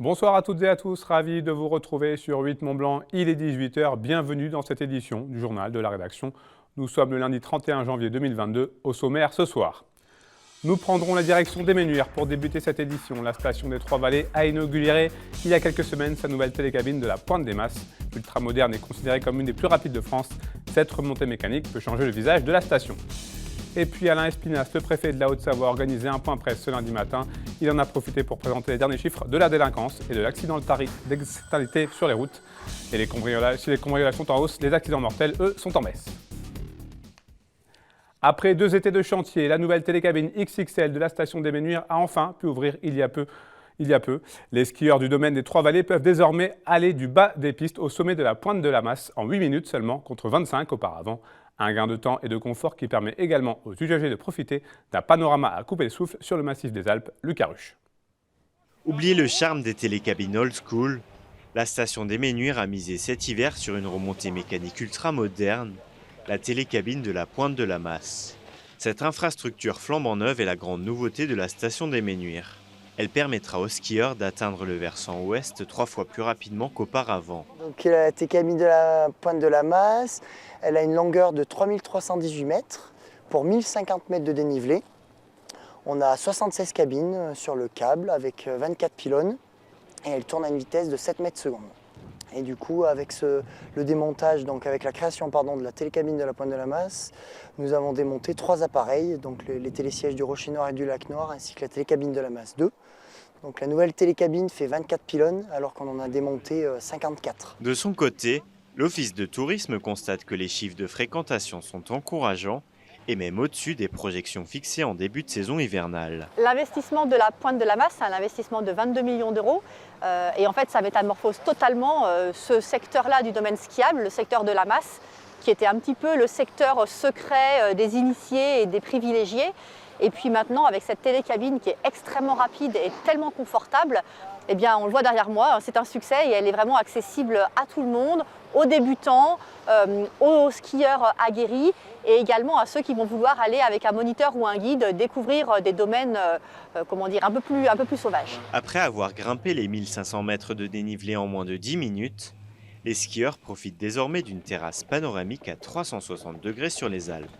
Bonsoir à toutes et à tous, ravi de vous retrouver sur 8 Mont-Blanc, il est 18 h, bienvenue dans cette édition du journal de la rédaction. Nous sommes le lundi 31 janvier 2022, au sommaire ce soir. Nous prendrons la direction d'Éménuire pour débuter cette édition. La station des Trois-Vallées a inauguré il y a quelques semaines sa nouvelle télécabine de la Pointe des Masses. Ultramoderne et considérée comme une des plus rapides de France, cette remontée mécanique peut changer le visage de la station. Et puis Alain Espinasse, le préfet de la Haute-Savoie, a organisé un point presse ce lundi matin. Il en a profité pour présenter les derniers chiffres de la délinquance et de l'accidentalité sur les routes. Et si les cambriolages sont en hausse, les accidents mortels, eux, sont en baisse. Après 2 étés de chantier, la nouvelle télécabine XXL de la station d'Éménuire a enfin pu ouvrir il y a peu. Les skieurs du domaine des Trois-Vallées peuvent désormais aller du bas des pistes au sommet de la Pointe de la Masse en 8 minutes seulement, contre 25 auparavant. Un gain de temps et de confort qui permet également aux usagers de profiter d'un panorama à couper le souffle sur le massif des Alpes, Lucas Ruche. Oubliez le charme des télécabines old school. La station d'Éménuire a misé cet hiver sur une remontée mécanique ultra moderne, la télécabine de la Pointe de la Masse. Cette infrastructure flambant neuve est la grande nouveauté de la station d'Éménuire. Elle permettra aux skieurs d'atteindre le versant ouest 3 fois plus rapidement qu'auparavant. Donc la télécabine de la Pointe de la Masse, elle a une longueur de 3318 mètres pour 1050 mètres de dénivelé. On a 76 cabines sur le câble avec 24 pylônes et elle tourne à une vitesse de 7 mètres secondes. Et du coup, avec le démontage, donc avec la création de la télécabine de la Pointe de la Masse, nous avons démonté 3 appareils, donc les télésièges du Rocher Noir et du Lac Noir, ainsi que la télécabine de la Masse 2. Donc la nouvelle télécabine fait 24 pylônes, alors qu'on en a démonté 54. De son côté, l'Office de tourisme constate que les chiffres de fréquentation sont encourageants et même au-dessus des projections fixées en début de saison hivernale. L'investissement de la Pointe de la Masse, c'est un investissement de 22 millions d'euros. Et en fait, ça métamorphose totalement ce secteur-là du domaine skiable, le secteur de la Masse, qui était un petit peu le secteur secret des initiés et des privilégiés. Et puis maintenant, avec cette télécabine qui est extrêmement rapide et tellement confortable, eh bien, on le voit derrière moi, c'est un succès et elle est vraiment accessible à tout le monde, aux débutants, aux skieurs aguerris et également à ceux qui vont vouloir aller avec un moniteur ou un guide découvrir des domaines un peu plus sauvages. Après avoir grimpé les 1500 mètres de dénivelé en moins de 10 minutes, les skieurs profitent désormais d'une terrasse panoramique à 360 degrés sur les Alpes.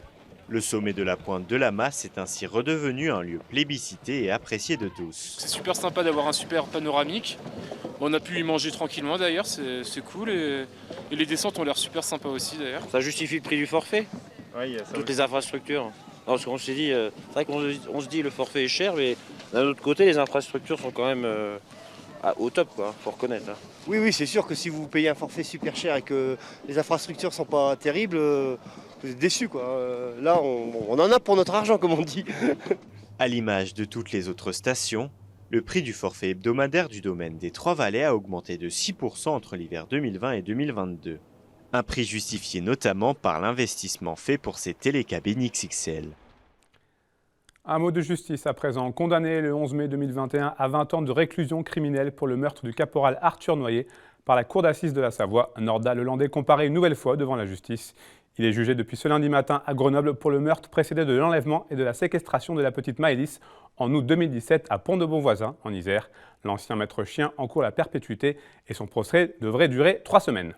Le sommet de la Pointe de la Masse est ainsi redevenu un lieu plébiscité et apprécié de tous. C'est super sympa d'avoir un super panoramique. On a pu y manger tranquillement d'ailleurs, c'est cool. Et les descentes ont l'air super sympas aussi d'ailleurs. Ça justifie le prix du forfait, oui, toutes les infrastructures. Parce qu'on s'est dit, c'est vrai qu'on se dit le forfait est cher, mais d'un autre côté, les infrastructures sont quand même au top, quoi, faut reconnaître. Hein. Oui, c'est sûr que si vous payez un forfait super cher et que les infrastructures sont pas terribles, vous êtes déçus, quoi. Là, on en a pour notre argent, comme on dit. À l'image de toutes les autres stations, le prix du forfait hebdomadaire du domaine des Trois-Vallées a augmenté de 6% entre l'hiver 2020 et 2022. Un prix justifié notamment par l'investissement fait pour ces télécabines XXL. Un mot de justice à présent. Condamné le 11 mai 2021 à 20 ans de réclusion criminelle pour le meurtre du caporal Arthur Noyer par la cour d'assises de la Savoie, Norda Lelandais comparé une nouvelle fois devant la justice. Il est jugé depuis ce lundi matin à Grenoble pour le meurtre précédé de l'enlèvement et de la séquestration de la petite Maëlys en août 2017 à Pont-de-Beauvoisin, en Isère. L'ancien maître chien encourt la perpétuité et son procès devrait durer 3 semaines.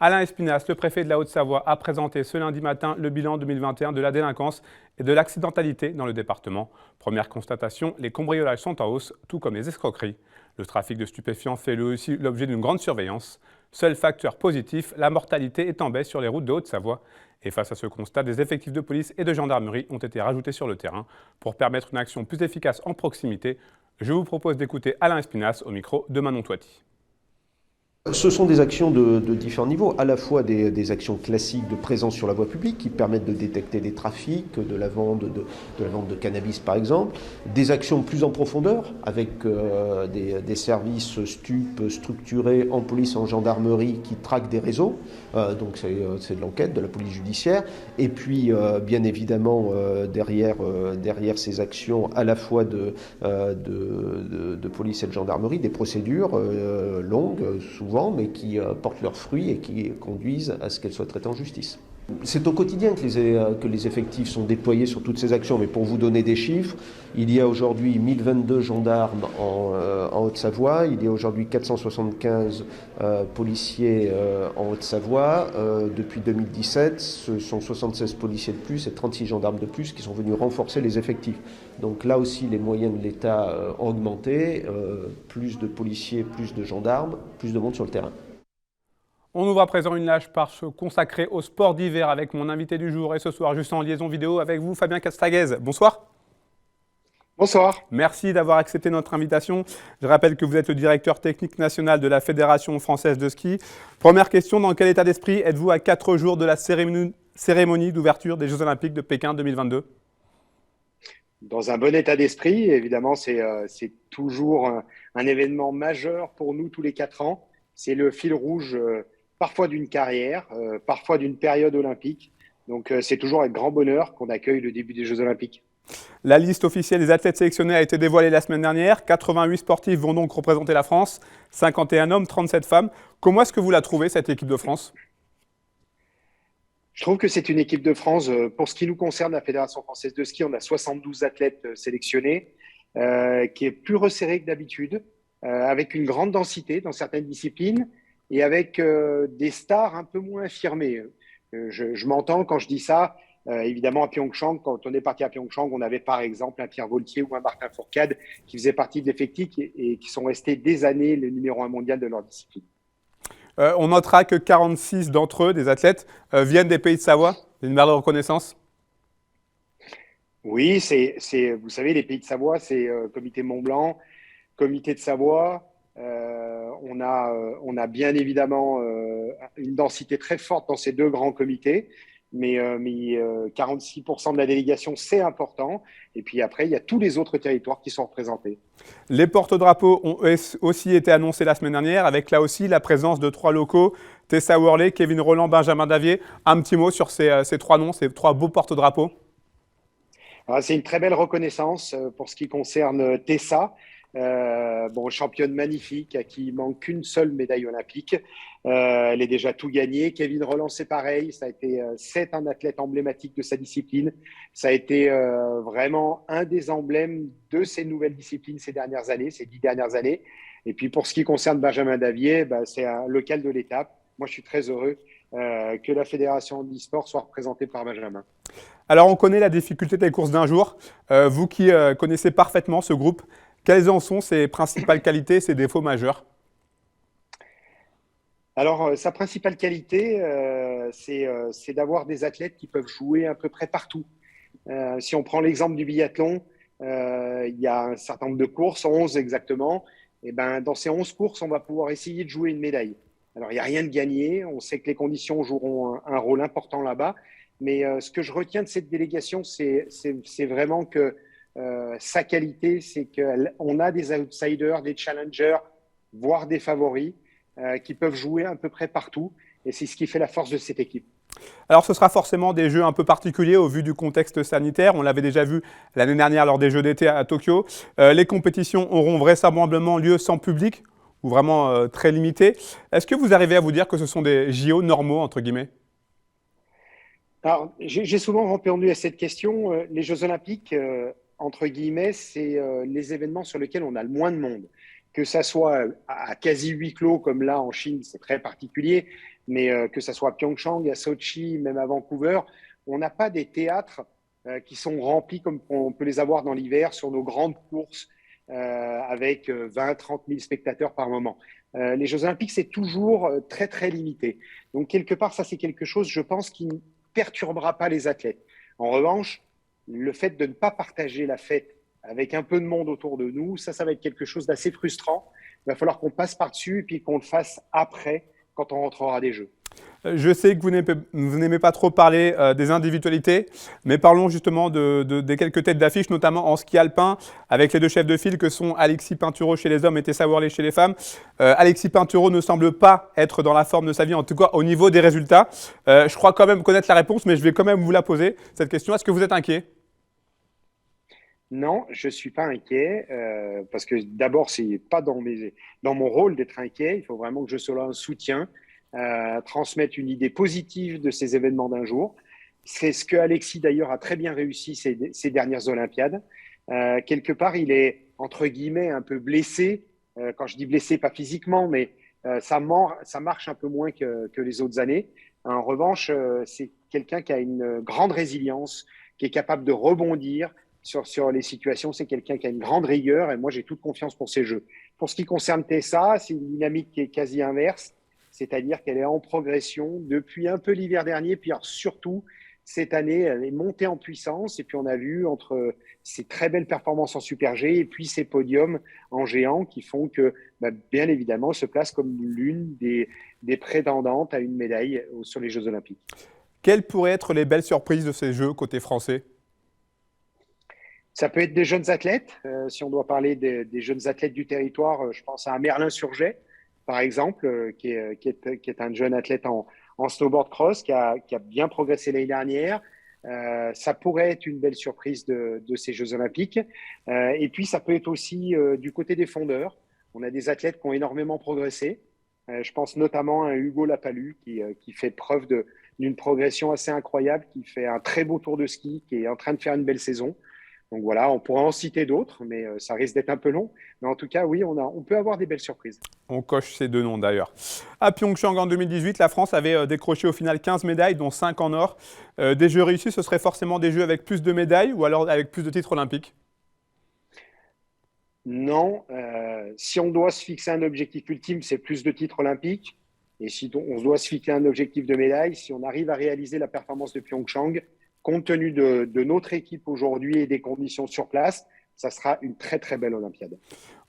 Alain Espinasse, le préfet de la Haute-Savoie, a présenté ce lundi matin le bilan 2021 de la délinquance et de l'accidentalité dans le département. Première constatation, les cambriolages sont en hausse, tout comme les escroqueries. Le trafic de stupéfiants fait lui aussi l'objet d'une grande surveillance. Seul facteur positif, la mortalité est en baisse sur les routes de Haute-Savoie. Et face à ce constat, des effectifs de police et de gendarmerie ont été rajoutés sur le terrain pour permettre une action plus efficace en proximité. Je vous propose d'écouter Alain Espinasse au micro de Manon Toiti. Ce sont des actions de différents niveaux, à la fois des actions classiques de présence sur la voie publique qui permettent de détecter des trafics, de la vente de cannabis par exemple, des actions plus en profondeur avec des services stupes structurés en police et en gendarmerie qui traquent des réseaux, donc c'est de l'enquête, de la police judiciaire, et puis bien évidemment derrière ces actions à la fois de police et de gendarmerie, des procédures longues, souvent, mais qui portent leurs fruits et qui conduisent à ce qu'elles soient traitées en justice. C'est au quotidien que les effectifs sont déployés sur toutes ces actions, mais pour vous donner des chiffres, il y a aujourd'hui 1022 gendarmes en Haute-Savoie, il y a aujourd'hui 475 policiers en Haute-Savoie. Depuis 2017, ce sont 76 policiers de plus et 36 gendarmes de plus qui sont venus renforcer les effectifs. Donc là aussi, les moyens de l'État ont augmenté, plus de policiers, plus de gendarmes, plus de monde sur le terrain. On ouvre à présent une page consacrée au sport d'hiver avec mon invité du jour et ce soir, juste en liaison vidéo avec vous, Fabien Castaguez. Bonsoir. Bonsoir. Merci d'avoir accepté notre invitation. Je rappelle que vous êtes le directeur technique national de la Fédération française de ski. Première question, dans quel état d'esprit êtes-vous à 4 jours de la cérémonie d'ouverture des Jeux Olympiques de Pékin 2022 ? Dans un bon état d'esprit, évidemment, c'est toujours un événement majeur pour nous tous les 4 ans. C'est le fil rouge parfois d'une carrière, parfois d'une période olympique. Donc c'est toujours avec grand bonheur qu'on accueille le début des Jeux Olympiques. La liste officielle des athlètes sélectionnés a été dévoilée la semaine dernière. 88 sportifs vont donc représenter la France, 51 hommes, 37 femmes. Comment est-ce que vous la trouvez, cette équipe de France ? Je trouve que c'est une équipe de France. Pour ce qui nous concerne, la Fédération française de ski, on a 72 athlètes sélectionnés, qui est plus resserré que d'habitude, avec une grande densité dans certaines disciplines et avec des stars un peu moins affirmées. Je m'entends quand je dis ça. Évidemment, à Pyeongchang, quand on est parti à Pyeongchang, on avait par exemple un Pierre Voltier ou un Martin Fourcade qui faisaient partie de l'effectif et qui sont restés des années le numéro 1 mondial de leur discipline. On notera que 46 d'entre eux, des athlètes, viennent des Pays de Savoie, une marque de reconnaissance. Oui, vous savez, les Pays de Savoie, c'est Comité Mont-Blanc, Comité de Savoie. On a bien évidemment une densité très forte dans ces deux grands comités, mais 46% de la délégation, c'est important. Et puis après, il y a tous les autres territoires qui sont représentés. Les porte-drapeaux ont aussi été annoncés la semaine dernière, avec là aussi la présence de 3 locaux, Tessa Worley, Kevin Roland, Benjamin Davier. Un petit mot sur ces 3 noms, ces 3 beaux porte-drapeaux. C'est une très belle reconnaissance pour ce qui concerne Tessa. Championne magnifique, à qui il manque qu'une seule médaille olympique. Elle est déjà tout gagnée. Kevin Roland, c'est pareil. C'est un athlète emblématique de sa discipline. Ça a été vraiment un des emblèmes de ces nouvelles disciplines ces 10 dernières années. Et puis pour ce qui concerne Benjamin Davier, c'est un local de l'étape. Moi, je suis très heureux que la Fédération d'e-sport soit représentée par Benjamin. Alors, on connaît la difficulté des courses d'un jour. Vous qui connaissez parfaitement ce groupe, quelles en sont ses principales qualités, ses défauts majeurs ? Alors, sa principale qualité, c'est d'avoir des athlètes qui peuvent jouer à peu près partout. Si on prend l'exemple du biathlon, il y a un certain nombre de courses, 11 exactement. Et dans ces 11 courses, on va pouvoir essayer de jouer une médaille. Alors, il n'y a rien de gagné. On sait que les conditions joueront un rôle important là-bas. Mais ce que je retiens de cette délégation, c'est vraiment que sa qualité, c'est qu'on a des outsiders, des challengers, voire des favoris qui peuvent jouer à peu près partout. Et c'est ce qui fait la force de cette équipe. Alors, ce sera forcément des jeux un peu particuliers au vu du contexte sanitaire. On l'avait déjà vu l'année dernière lors des Jeux d'été à Tokyo. Les compétitions auront vraisemblablement lieu sans public ou vraiment très limité. Est-ce que vous arrivez à vous dire que ce sont des JO normaux, entre guillemets ? Alors, j'ai souvent répondu à cette question. Les Jeux Olympiques, entre guillemets, c'est les événements sur lesquels on a le moins de monde. Que ça soit à quasi huis clos, comme là en Chine, c'est très particulier, mais que ça soit à Pyeongchang, à Sochi, même à Vancouver, on n'a pas des théâtres qui sont remplis comme on peut les avoir dans l'hiver sur nos grandes courses avec 20-30 000 spectateurs par moment. Les Jeux Olympiques, c'est toujours très, très limité. Donc, quelque part, ça, c'est quelque chose, je pense, qui ne perturbera pas les athlètes. En revanche, le fait de ne pas partager la fête avec un peu de monde autour de nous, ça va être quelque chose d'assez frustrant. Il va falloir qu'on passe par-dessus et puis qu'on le fasse après, quand on rentrera des Jeux. Je sais que vous n'aimez pas trop parler des individualités, mais parlons justement des quelques têtes d'affiche, notamment en ski alpin, avec les 2 chefs de file que sont Alexis Pinturault chez les hommes et Tessa Worley chez les femmes. Alexis Pinturault ne semble pas être dans la forme de sa vie, en tout cas au niveau des résultats. Je crois quand même connaître la réponse, mais je vais quand même vous la poser, cette question. Est-ce que vous êtes inquiet ? Non, je ne suis pas inquiet, parce que d'abord, ce n'est pas dans mon rôle d'être inquiet. Il faut vraiment que je sois là un soutien. transmettre une idée positive de ces événements d'un jour. C'est ce que Alexis d'ailleurs a très bien réussi ces dernières Olympiades. Quelque part, il est entre guillemets un peu blessé. Quand je dis blessé, pas physiquement, mais ça marche un peu moins que les autres années. En revanche, c'est quelqu'un qui a une grande résilience, qui est capable de rebondir sur les situations. C'est quelqu'un qui a une grande rigueur et moi, j'ai toute confiance pour ses jeux. Pour ce qui concerne Tessa, c'est une dynamique qui est quasi inverse, c'est-à-dire qu'elle est en progression depuis un peu l'hiver dernier, puis alors surtout cette année, elle est montée en puissance et puis on a vu entre ces très belles performances en Super G et puis ces podiums en géant qui font que, bien évidemment, elle se place comme l'une des prétendantes à une médaille sur les Jeux Olympiques. Quelles pourraient être les belles surprises de ces Jeux côté français? Ça peut être des jeunes athlètes. Si on doit parler des jeunes athlètes du territoire, je pense à un Merlin Surget, par exemple, qui est un jeune athlète en snowboard cross, qui a bien progressé l'année dernière. Ça pourrait être une belle surprise de ces Jeux Olympiques. Et puis, ça peut être aussi du côté des fondeurs. On a des athlètes qui ont énormément progressé. Je pense notamment à Hugo Lapalus, qui fait preuve d'une progression assez incroyable, qui fait un très beau tour de ski, qui est en train de faire une belle saison. Donc voilà, on pourrait en citer d'autres, mais ça risque d'être un peu long. Mais en tout cas, oui, on peut avoir des belles surprises. On coche ces deux noms d'ailleurs. À Pyeongchang en 2018, la France avait décroché au final 15 médailles, dont 5 en or. Des Jeux réussis, ce serait forcément des Jeux avec plus de médailles ou alors avec plus de titres olympiques? Non. Si on doit se fixer un objectif ultime, c'est plus de titres olympiques. Et si on doit se fixer un objectif de médaille, si on arrive à réaliser la performance de Pyeongchang, compte tenu de notre équipe aujourd'hui et des conditions sur place, ça sera une très très belle Olympiade.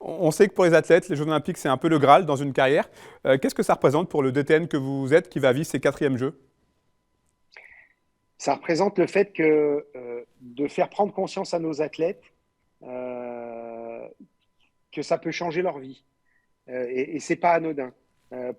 On sait que pour les athlètes, les Jeux Olympiques, c'est un peu le Graal dans une carrière. Qu'est-ce que ça représente pour le DTN que vous êtes, qui va vivre ses 4e Jeux? Ça représente le fait que de faire prendre conscience à nos athlètes que ça peut changer leur vie. Et ce n'est pas anodin.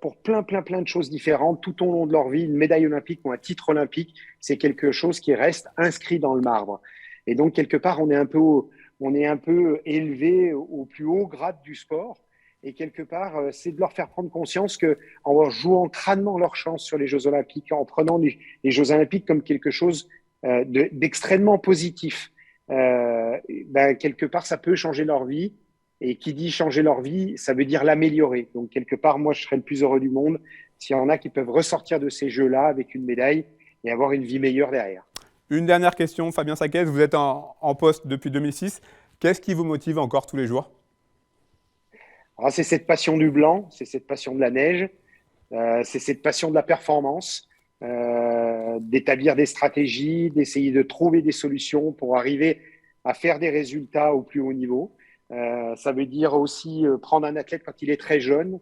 Pour plein de choses différentes, tout au long de leur vie, une médaille olympique ou un titre olympique, c'est quelque chose qui reste inscrit dans le marbre. Et donc, quelque part, on est un peu élevé au plus haut grade du sport. Et quelque part, c'est de leur faire prendre conscience qu'en jouant crânement leur chance sur les Jeux Olympiques, en prenant les Jeux Olympiques comme quelque chose d'extrêmement positif, quelque part, ça peut changer leur vie. Et qui dit changer leur vie, ça veut dire l'améliorer. Donc, quelque part, moi, je serais le plus heureux du monde s'il y en a qui peuvent ressortir de ces Jeux-là avec une médaille et avoir une vie meilleure derrière. Une dernière question, Fabien Saquez, vous êtes en poste depuis 2006. Qu'est-ce qui vous motive encore tous les jours? Alors, c'est cette passion du blanc, c'est cette passion de la neige, c'est cette passion de la performance, d'établir des stratégies, d'essayer de trouver des solutions pour arriver à faire des résultats au plus haut niveau. Ça veut dire aussi prendre un athlète quand il est très jeune.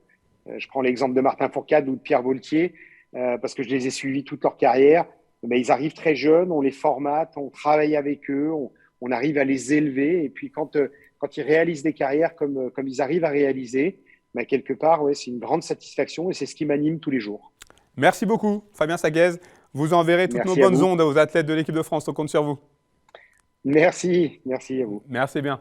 Je prends l'exemple de Martin Fourcade ou de Pierre Voltier, parce que je les ai suivis toute leur carrière. Ils arrivent très jeunes, on les formate, on travaille avec eux, on arrive à les élever. Et puis quand ils réalisent des carrières comme ils arrivent à réaliser, quelque part, c'est une grande satisfaction et c'est ce qui m'anime tous les jours. Merci beaucoup, Fabien Saquez. Vous enverrez toutes nos bonnes ondes aux athlètes de l'équipe de France. On compte sur vous. Merci à vous. Merci bien.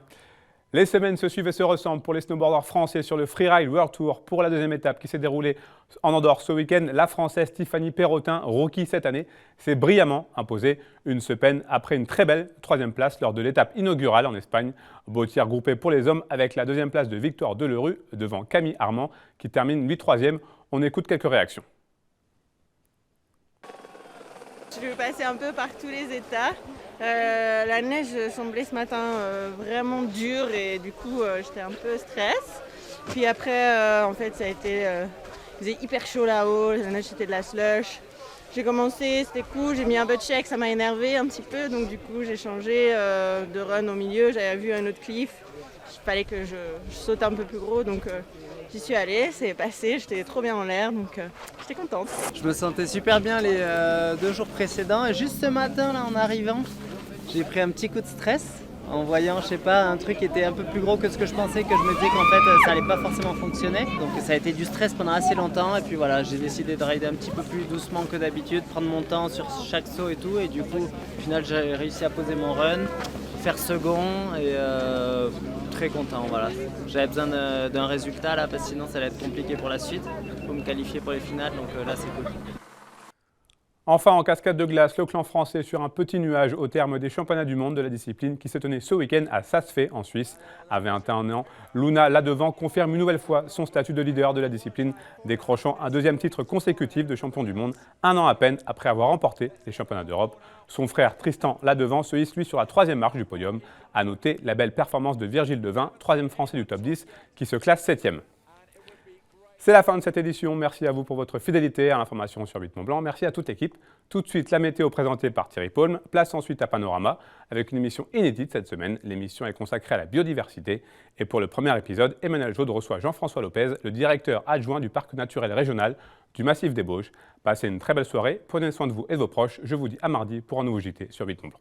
Les semaines se suivent et se ressemblent pour les snowboarders français sur le Freeride World Tour pour la deuxième étape qui s'est déroulée en Andorre ce week-end. La Française Tiffany Perrotin, rookie cette année, s'est brillamment imposée une semaine après une très belle 3e place lors de l'étape inaugurale en Espagne. Beau tir groupé pour les hommes avec la 2e place de Victor Delerue devant Camille Armand qui termine lui 3e. On écoute quelques réactions. Je vais passer un peu par tous les états. La neige semblait ce matin vraiment dure et du coup j'étais un peu stress. Puis après en fait ça a été il faisait hyper chaud là-haut, la neige c'était de la slush. J'ai commencé, c'était cool, j'ai mis un butt check, ça m'a énervé un petit peu donc du coup j'ai changé de run au milieu, j'avais vu un autre cliff, il fallait que je saute un peu plus gros donc j'y suis allée, c'est passé, j'étais trop bien en l'air donc j'étais contente. Je me sentais super bien les 2 jours précédents et juste ce matin là en arrivant, j'ai pris un petit coup de stress en voyant, je sais pas, un truc qui était un peu plus gros que ce que je pensais, que je me disais qu'en fait ça allait pas forcément fonctionner. Donc ça a été du stress pendant assez longtemps et puis voilà, j'ai décidé de rider un petit peu plus doucement que d'habitude, prendre mon temps sur chaque saut et tout et du coup au final j'ai réussi à poser mon run, faire second et très content. Voilà. J'avais besoin d'un résultat là parce que sinon ça allait être compliqué pour la suite. Pour me qualifier pour les finales, donc là c'est cool. Enfin, en cascade de glace, le clan français sur un petit nuage au terme des championnats du monde de la discipline qui se tenaient ce week-end à Saas-Fee en Suisse. À 21 ans, Luna Ladevant confirme une nouvelle fois son statut de leader de la discipline, décrochant un deuxième titre consécutif de champion du monde, un an à peine après avoir remporté les championnats d'Europe. Son frère Tristan Ladevant se hisse lui sur la troisième marche du podium. À noter la belle performance de Virgile Devin, troisième français du top 10, qui se classe 7e. C'est la fin de cette édition. Merci à vous pour votre fidélité à l'information sur 8 Mont Blanc. Merci à toute l'équipe. Tout de suite, la météo présentée par Thierry Paulme. Place ensuite à Panorama avec une émission inédite cette semaine. L'émission est consacrée à la biodiversité. Et pour le premier épisode, Emmanuel Jaude reçoit Jean-François Lopez, le directeur adjoint du parc naturel régional du Massif des Bauges. Passez une très belle soirée. Prenez soin de vous et de vos proches. Je vous dis à mardi pour un nouveau JT sur 8 Mont Blanc.